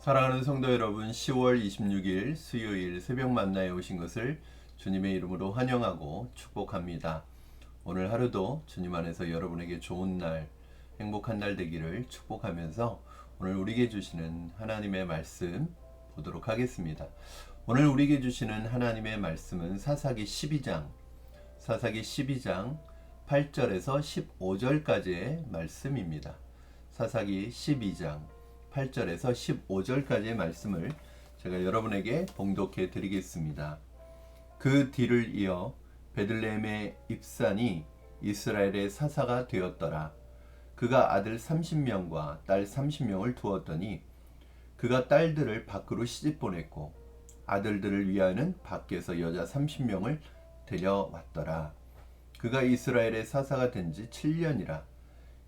사랑하는 성도 여러분, 10월 26일 수요일 새벽 만나에 오신 것을 주님의 이름으로 환영하고 축복합니다. 오늘 하루도 주님 안에서 여러분에게 좋은 날, 행복한 날 되기를 축복하면서 오늘 우리에게 주시는 하나님의 말씀 보도록 하겠습니다. 오늘 우리에게 주시는 하나님의 말씀은 사사기 12장 8절에서 15절까지의 말씀입니다. 사사기 12장 8절에서 15절까지의 말씀을 제가 여러분에게 봉독해 드리겠습니다. 그 뒤를 이어 베들레헴의 입산이 이스라엘의 사사가 되었더라. 그가 아들 30명과 딸 30명을 두었더니 그가 딸들을 밖으로 시집 보냈고 아들들을 위하여는 밖에서 여자 30명을 데려왔더라. 그가 이스라엘의 사사가 된 지 7년이라.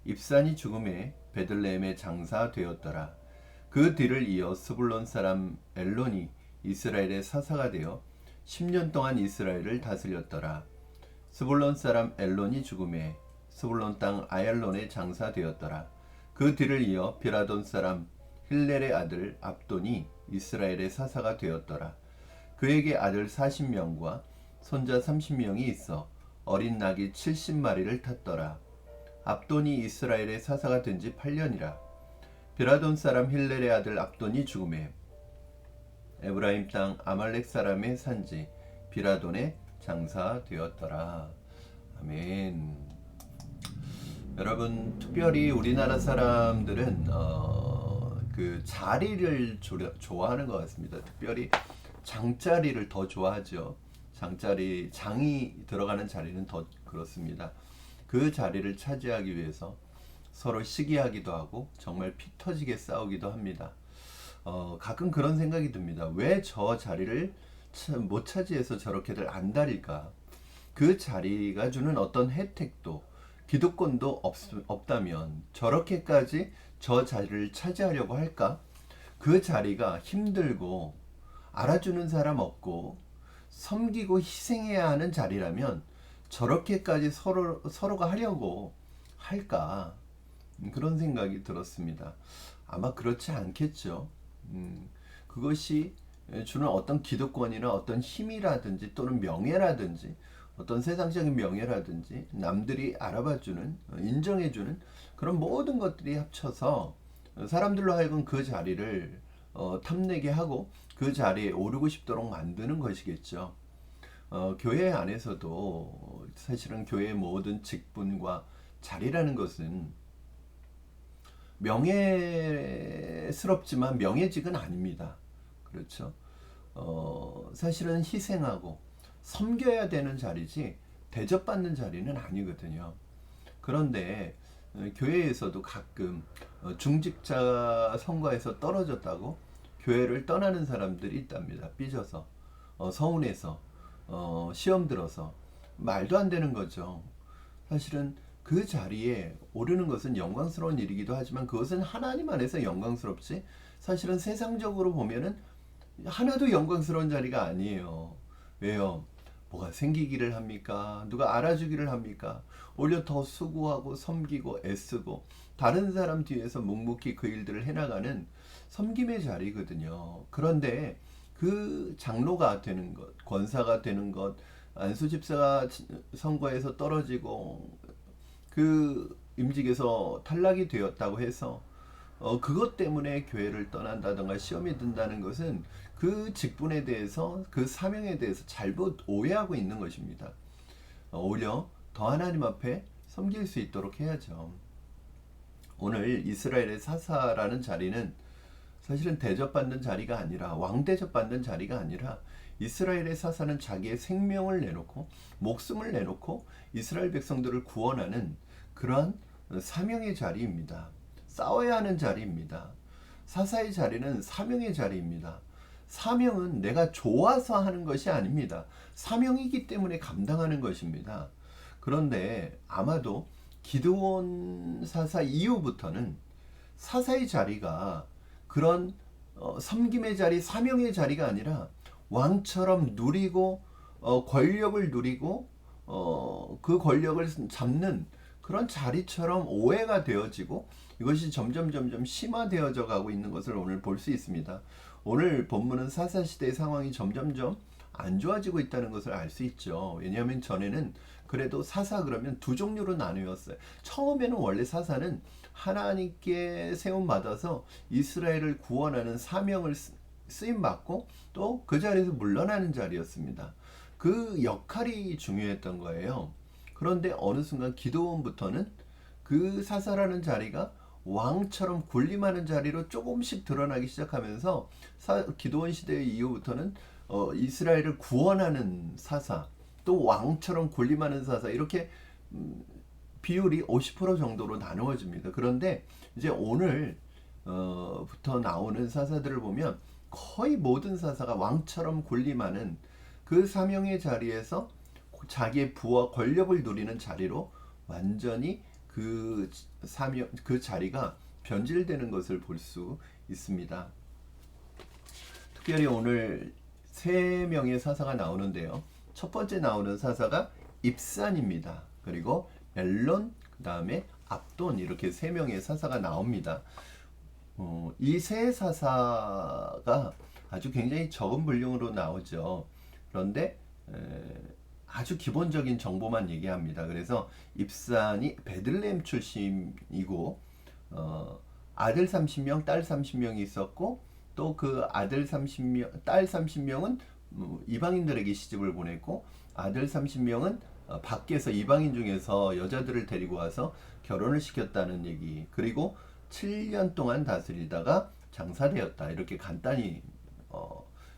입산이 죽음에 베들레헴의 장사되었더라. 그 뒤를 이어 스불론 사람 엘론이 이스라엘의 사사가 되어 10년 동안 이스라엘을 다스렸더라. 스불론 사람 엘론이 죽음에 스불론 땅 아얄론의 장사되었더라. 그 뒤를 이어 비라돈 사람 힐렐의 아들 압돈이 이스라엘의 사사가 되었더라. 그에게 아들 40명과 손자 30명이 있어 어린 낙이 70마리를 탔더라. 압돈이 이스라엘의 사사가 된 지 8년이라. 비라돈 사람 힐렐의 아들 압돈이 죽음에 에브라임 땅 아말렉 사람의 산지 비라돈의 장사되었더라. 아멘. 여러분, 특별히 우리나라 사람들은 그 자리를 좋아하는 것 같습니다. 특별히 장자리를 더 좋아하죠. 장이 들어가는 자리는 더 그렇습니다. 그 자리를 차지하기 위해서 서로 시기하기도 하고 정말 피 터지게 싸우기도 합니다. 가끔 그런 생각이 듭니다. 왜 저 자리를 못 차지해서 저렇게들 안달일까? 그 자리가 주는 어떤 혜택도 기득권도 없다면 저렇게까지 저 자리를 차지하려고 할까? 그 자리가 힘들고 알아주는 사람 없고 섬기고 희생해야 하는 자리라면 저렇게까지 서로가 하려고 할까? 그런 생각이 들었습니다. 아마 그렇지 않겠죠. 그것이 주는 어떤 기득권이나 어떤 힘이라든지 또는 명예라든지 어떤 세상적인 명예라든지 남들이 알아봐주는 인정해주는 그런 모든 것들이 합쳐서 사람들로 하여금 그 자리를 탐내게 하고 그 자리에 오르고 싶도록 만드는 것이겠죠. 교회 안에서도 사실은 교회의 모든 직분과 자리라는 것은 명예스럽지만 명예직은 아닙니다. 그렇죠? 사실은 희생하고 섬겨야 되는 자리지 대접받는 자리는 아니거든요. 그런데 교회에서도 가끔 중직자 성과에서 떨어졌다고 교회를 떠나는 사람들이 있답니다. 삐져서 서운해서 시험 들어서 말도 안 되는 거죠. 사실은 그 자리에 오르는 것은 영광스러운 일이기도 하지만 그것은 하나님 안에서 영광스럽지 사실은 세상적으로 보면은 하나도 영광스러운 자리가 아니에요. 왜요? 뭐가 생기기를 합니까? 누가 알아주기를 합니까? 오히려 더 수고하고 섬기고 애쓰고 다른 사람 뒤에서 묵묵히 그 일들을 해나가는 섬김의 자리거든요. 그런데 그 장로가 되는 것, 권사가 되는 것, 안수집사가 선거에서 떨어지고 그 임직에서 탈락이 되었다고 해서 그것 때문에 교회를 떠난다던가 시험이 든다는 것은 그 직분에 대해서 그 사명에 대해서 잘못 오해하고 있는 것입니다. 오히려 더 하나님 앞에 섬길 수 있도록 해야죠. 오늘 이스라엘의 사사라는 자리는 사실은 대접받는 자리가 아니라 왕대접받는 자리가 아니라 이스라엘의 사사는 자기의 생명을 내놓고 목숨을 내놓고 이스라엘 백성들을 구원하는 그러한 사명의 자리입니다. 싸워야 하는 자리입니다. 사사의 자리는 사명의 자리입니다. 사명은 내가 좋아서 하는 것이 아닙니다. 사명이기 때문에 감당하는 것입니다. 그런데 아마도 기드온 사사 이후부터는 사사의 자리가 그런 섬김의 자리, 사명의 자리가 아니라 왕처럼 누리고 권력을 누리고 그 권력을 잡는 그런 자리처럼 오해가 되어지고 이것이 점점 심화되어져 가고 있는 것을 오늘 볼 수 있습니다. 오늘 본문은 사사시대의 상황이 점점점 안 좋아지고 있다는 것을 알 수 있죠. 왜냐하면 전에는 그래도 사사 그러면 두 종류로 나누었어요. 처음에는 원래 사사는 하나님께 세움 받아서 이스라엘을 구원하는 사명을 쓰임 받고 또 그 자리에서 물러나는 자리였습니다. 그 역할이 중요했던 거예요. 그런데 어느 순간 기드온부터는 그 사사라는 자리가 왕처럼 군림하는 자리로 조금씩 드러나기 시작하면서 기드온 시대 이후부터는 이스라엘을 구원하는 사사, 또 왕처럼 군림하는 사사, 이렇게 비율이 50% 정도로 나누어집니다. 그런데 이제 오늘 부터 나오는 사사들을 보면 거의 모든 사사가 왕처럼 군림하는 그 사명의 자리에서 자기의 부와 권력을 누리는 자리로 완전히 그 사명, 그 자리가 변질되는 것을 볼 수 있습니다. 특별히 오늘 세 명의 사사가 나오는데요. 첫 번째 나오는 사사가 입산입니다. 그리고 엘론, 그 다음에 압돈, 이렇게 세 명의 사사가 나옵니다. 이 세 사사가 아주 굉장히 적은 분량으로 나오죠. 그런데 아주 기본적인 정보만 얘기합니다. 그래서 입산이 베들레헴 출신이고 아들 30명, 딸 30명이 있었고 또 그 아들 30명, 딸 30명은 이방인들에게 시집을 보냈고 아들 30명은 밖에서 이방인 중에서 여자들을 데리고 와서 결혼을 시켰다는 얘기. 그리고 7년 동안 다스리다가 장사되었다. 이렇게 간단히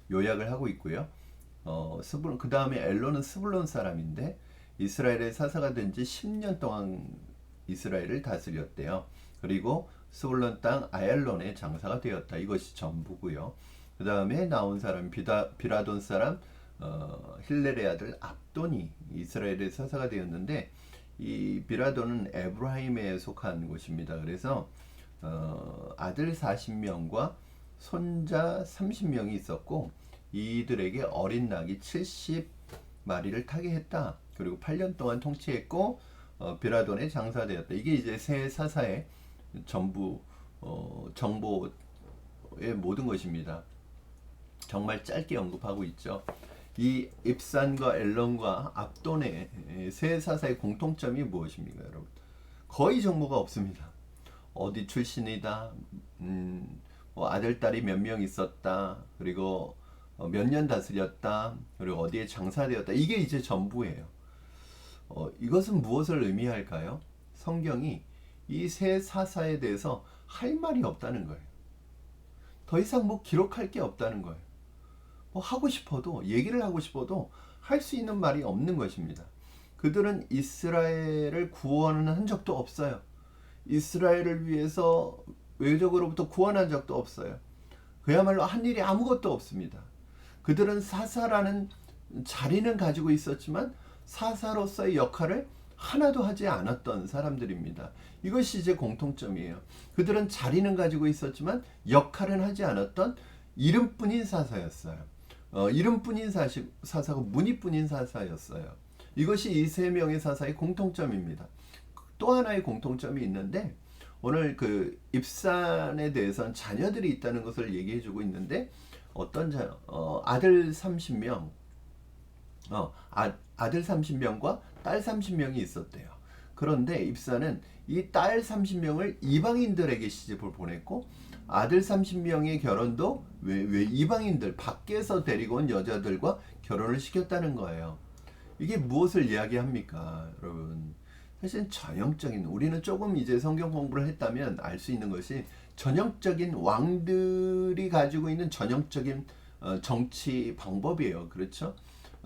요약을 하고 있고요. 그 다음에 엘론은 스불론 사람인데 이스라엘의 사사가 된 지 10년 동안 이스라엘을 다스렸대요. 그리고 스불론 땅 아얄론의 장사가 되었다. 이것이 전부고요. 그 다음에 나온 사람 비라돈 사람 힐렐의 아들 압돈이 이스라엘의 사사가 되었는데 이 비라돈은 에브라임에 속한 곳입니다. 그래서 아들 40명과 손자 30명이 있었고 이들에게 어린 낙이 70마리를 타게 했다. 그리고 8년 동안 통치했고 비라돈의 장사되었다. 이게 이제 새 사사의 전부 정보의 모든 것입니다. 정말 짧게 언급하고 있죠. 이 입산과 엘론과 압돈의 세 사사의 공통점이 무엇입니까, 여러분? 거의 정보가 없습니다. 어디 출신이다, 뭐 아들, 딸이 몇 명 있었다, 그리고 몇 년 다스렸다, 그리고 어디에 장사되었다. 이게 이제 전부예요. 이것은 무엇을 의미할까요? 성경이 이 세 사사에 대해서 할 말이 없다는 거예요. 더 이상 뭐 기록할 게 없다는 거예요. 뭐 하고 싶어도, 얘기를 하고 싶어도 할 수 있는 말이 없는 것입니다. 그들은 이스라엘을 구원한 적도 없어요. 이스라엘을 위해서 외적으로부터 구원한 적도 없어요. 그야말로 한 일이 아무것도 없습니다. 그들은 사사라는 자리는 가지고 있었지만 사사로서의 역할을 하나도 하지 않았던 사람들입니다. 이것이 이제 공통점이에요. 그들은 자리는 가지고 있었지만 역할은 하지 않았던 이름뿐인 사사였어요. 이름뿐인 사사고 무늬뿐인 사사였어요. 이것이 이 세 명의 사사의 공통점입니다. 또 하나의 공통점이 있는데 오늘 그 입산에 대해서는 자녀들이 있다는 것을 얘기해주고 있는데 어떤 아들 30명, 아들 30명과 딸 30명이 있었대요. 그런데 입산은 이 딸 30명을 이방인들에게 시집을 보냈고 아들 30명의 결혼도 왜 이방인들 밖에서 데리고 온 여자들과 결혼을 시켰다는 거예요. 이게 무엇을 이야기합니까, 여러분? 사실 전형적인, 우리는 조금 이제 성경 공부를 했다면 알 수 있는 것이 전형적인 왕들이 가지고 있는 전형적인 정치 방법이에요. 그렇죠?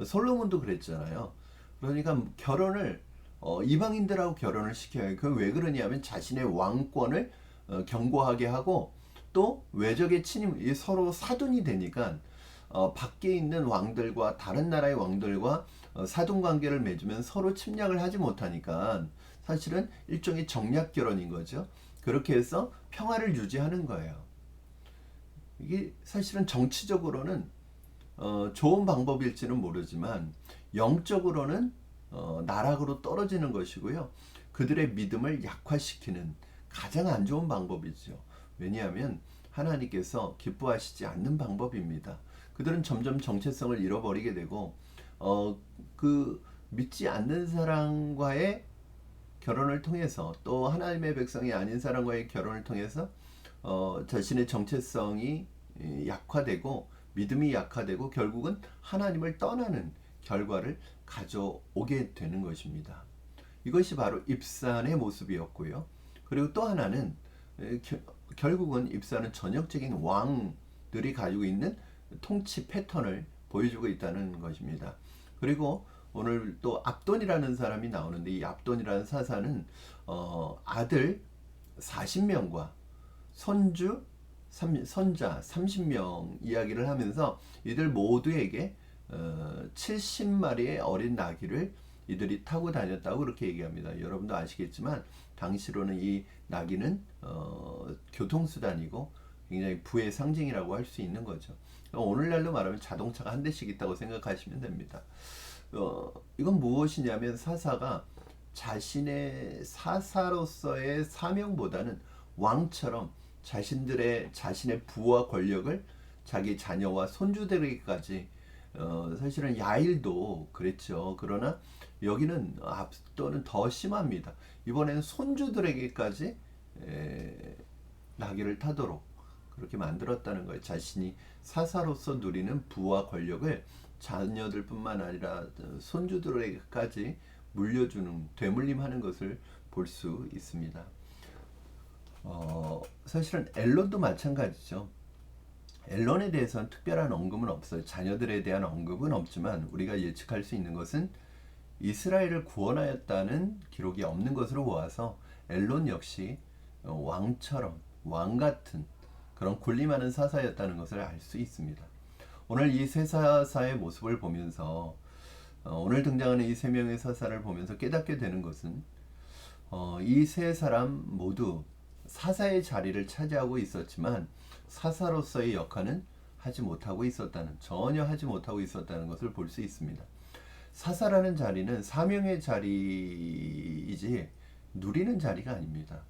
솔로몬도 그랬잖아요. 그러니까 결혼을 이방인들하고 결혼을 시켜요. 그 왜 그러냐면 자신의 왕권을 견고하게 하고 또 외적의 침입, 서로 사돈이 되니까 밖에 있는 왕들과 다른 나라의 왕들과 사돈 관계를 맺으면 서로 침략을 하지 못하니까 사실은 일종의 정략 결혼인 거죠. 그렇게 해서 평화를 유지하는 거예요. 이게 사실은 정치적으로는 좋은 방법일지는 모르지만 영적으로는 나락으로 떨어지는 것이고요. 그들의 믿음을 약화시키는 가장 안 좋은 방법이죠. 왜냐하면 하나님께서 기뻐하시지 않는 방법입니다. 그들은 점점 정체성을 잃어버리게 되고 그 믿지 않는 사람과의 결혼을 통해서 또 하나님의 백성이 아닌 사람과의 결혼을 통해서 자신의 정체성이 약화되고 믿음이 약화되고 결국은 하나님을 떠나는 결과를 가져오게 되는 것입니다. 이것이 바로 입산의 모습이었고요. 그리고 또 하나는 결국은 입산은 전형적인 왕들이 가지고 있는 통치 패턴을 보여주고 있다는 것입니다. 그리고 오늘 또 압돈이라는 사람이 나오는데 이 압돈이라는 사사는 아들 40명과 선자 30명 이야기를 하면서 이들 모두에게 70마리의 어린 나귀를 이들이 타고 다녔다고 그렇게 얘기합니다. 여러분도 아시겠지만 당시로는 이 나귀는 교통수단이고 굉장히 부의 상징이라고 할 수 있는 거죠. 오늘날로 말하면 자동차가 한 대씩 있다고 생각하시면 됩니다. 이건 무엇이냐면 사사가 자신의 사사로서의 사명보다는 왕처럼 자신의 부와 권력을 자기 자녀와 손주들에게까지 사실은 야일도 그랬죠. 그러나 여기는 압도는 더 심합니다. 이번에는 손주들에게까지 나귀를 타도록 그렇게 만들었다는 거예요. 자신이 사사로서 누리는 부와 권력을 자녀들뿐만 아니라 손주들에게까지 물려주는 되물림하는 것을 볼 수 있습니다. 사실은 앨론도 마찬가지죠. 앨론에 대해서는 특별한 언급은 없어요. 자녀들에 대한 언급은 없지만 우리가 예측할 수 있는 것은 이스라엘을 구원하였다는 기록이 없는 것으로 보아서 앨론 역시 왕처럼 왕 같은 그런 군림하는 사사였다는 것을 알 수 있습니다. 오늘 이 세 사사의 모습을 보면서 오늘 등장하는 이 세 명의 사사를 보면서 깨닫게 되는 것은 이 세 사람 모두 사사의 자리를 차지하고 있었지만 사사로서의 역할은 전혀 하지 못하고 있었다는 것을 볼 수 있습니다. 사사라는 자리는 사명의 자리이지 누리는 자리가 아닙니다.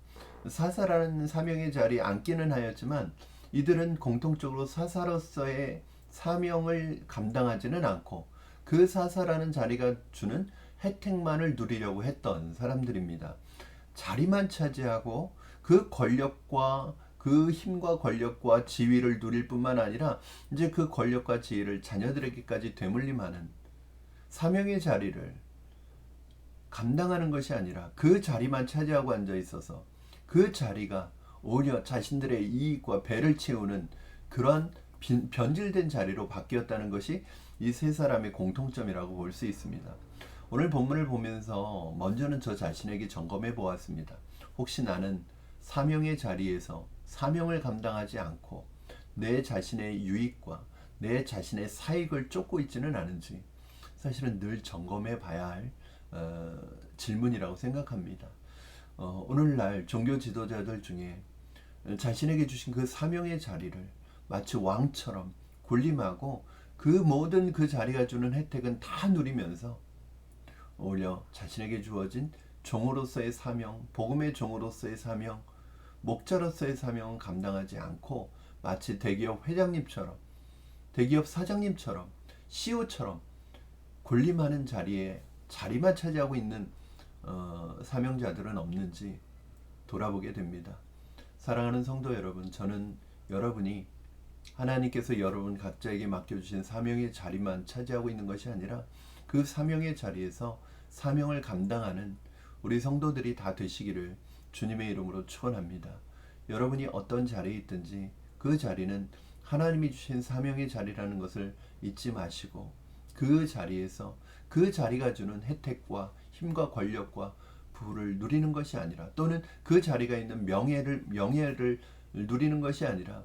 사사라는 사명의 자리에 앉기는 하였지만 이들은 공통적으로 사사로서의 사명을 감당하지는 않고 그 사사라는 자리가 주는 혜택만을 누리려고 했던 사람들입니다. 자리만 차지하고 그 권력과 그 힘과 권력과 지위를 누릴 뿐만 아니라 이제 그 권력과 지위를 자녀들에게까지 되물림하는 사명의 자리를 감당하는 것이 아니라 그 자리만 차지하고 앉아 있어서 그 자리가 오히려 자신들의 이익과 배를 채우는 그러한 변질된 자리로 바뀌었다는 것이 이 세 사람의 공통점이라고 볼 수 있습니다. 오늘 본문을 보면서 먼저는 저 자신에게 점검해 보았습니다. 혹시 나는 사명의 자리에서 사명을 감당하지 않고 내 자신의 유익과 내 자신의 사익을 쫓고 있지는 않은지 사실은 늘 점검해 봐야 할 질문이라고 생각합니다. 오늘날 종교 지도자들 중에 자신에게 주신 그 사명의 자리를 마치 왕처럼 군림하고 그 모든 그 자리가 주는 혜택은 다 누리면서 오히려 자신에게 주어진 종으로서의 사명, 복음의 종으로서의 사명, 목자로서의 사명은 감당하지 않고 마치 대기업 회장님처럼, 대기업 사장님처럼, CEO처럼 군림하는 자리만 차지하고 있는 사명자들은 없는지 돌아보게 됩니다. 사랑하는 성도 여러분, 저는 여러분이 하나님께서 여러분 각자에게 맡겨주신 사명의 자리만 차지하고 있는 것이 아니라 그 사명의 자리에서 사명을 감당하는 우리 성도들이 다 되시기를 주님의 이름으로 축원합니다. 여러분이 어떤 자리에 있든지 그 자리는 하나님이 주신 사명의 자리라는 것을 잊지 마시고 그 자리에서 그 자리가 주는 혜택과 힘과 권력과 부를 누리는 것이 아니라 또는 그 자리가 있는 명예를 누리는 것이 아니라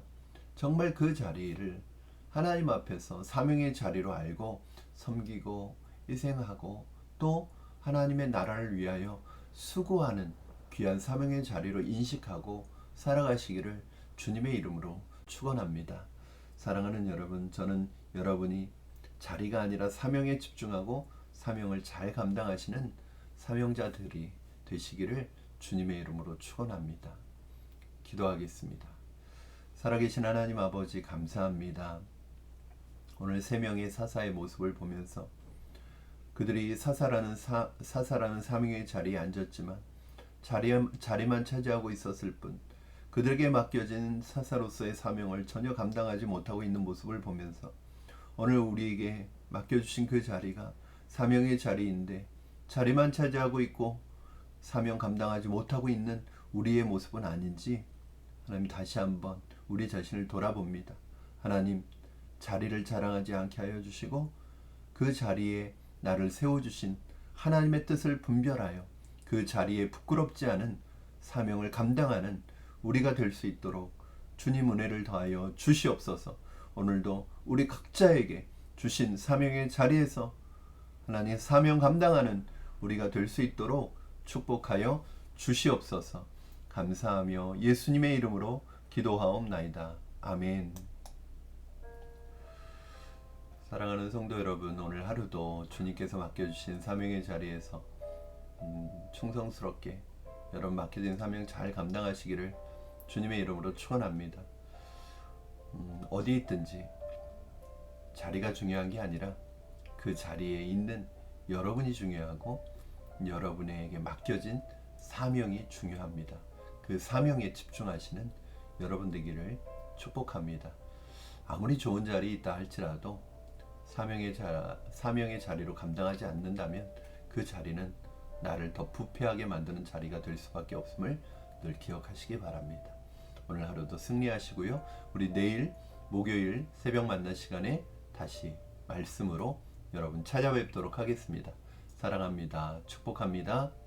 정말 그 자리를 하나님 앞에서 사명의 자리로 알고 섬기고 희생하고 또 하나님의 나라를 위하여 수고하는 귀한 사명의 자리로 인식하고 살아가시기를 주님의 이름으로 축원합니다. 사랑하는 여러분, 저는 여러분이 자리가 아니라 사명에 집중하고 사명을 잘 감당하시는 사명자들이 되시기를 주님의 이름으로 축원합니다. 기도하겠습니다. 살아계신 하나님 아버지 감사합니다. 오늘 세 명의 사사의 모습을 보면서 그들이 사사라는 사명의 자리에 앉았지만 자리만 차지하고 있었을 뿐 그들에게 맡겨진 사사로서의 사명을 전혀 감당하지 못하고 있는 모습을 보면서 오늘 우리에게 맡겨주신 그 자리가 사명의 자리인데 자리만 차지하고 있고 사명 감당하지 못하고 있는 우리의 모습은 아닌지 하나님 다시 한번 우리 자신을 돌아봅니다. 하나님 자리를 자랑하지 않게 하여 주시고 그 자리에 나를 세워주신 하나님의 뜻을 분별하여 그 자리에 부끄럽지 않은 사명을 감당하는 우리가 될 수 있도록 주님 은혜를 더하여 주시옵소서. 오늘도 우리 각자에게 주신 사명의 자리에서 하나님의 사명 감당하는 우리가 될 수 있도록 축복하여 주시옵소서. 감사하며 예수님의 이름으로 기도하옵나이다. 아멘. 사랑하는 성도 여러분, 오늘 하루도 주님께서 맡겨주신 사명의 자리에서 충성스럽게 여러분 맡겨진 사명 잘 감당하시기를 주님의 이름으로 축원합니다. 어디 있든지 자리가 중요한 게 아니라 그 자리에 있는 여러분이 중요하고 여러분에게 맡겨진 사명이 중요합니다. 그 사명에 집중하시는 여러분 되기를 축복합니다. 아무리 좋은 자리에 있다 할지라도 사명의 자리로 감당하지 않는다면 그 자리는 나를 더 부패하게 만드는 자리가 될 수밖에 없음을 늘 기억하시기 바랍니다. 오늘 하루도 승리하시고요. 우리 내일 목요일 새벽 만난 시간에 다시 말씀으로 여러분 찾아뵙도록 하겠습니다. 사랑합니다. 축복합니다.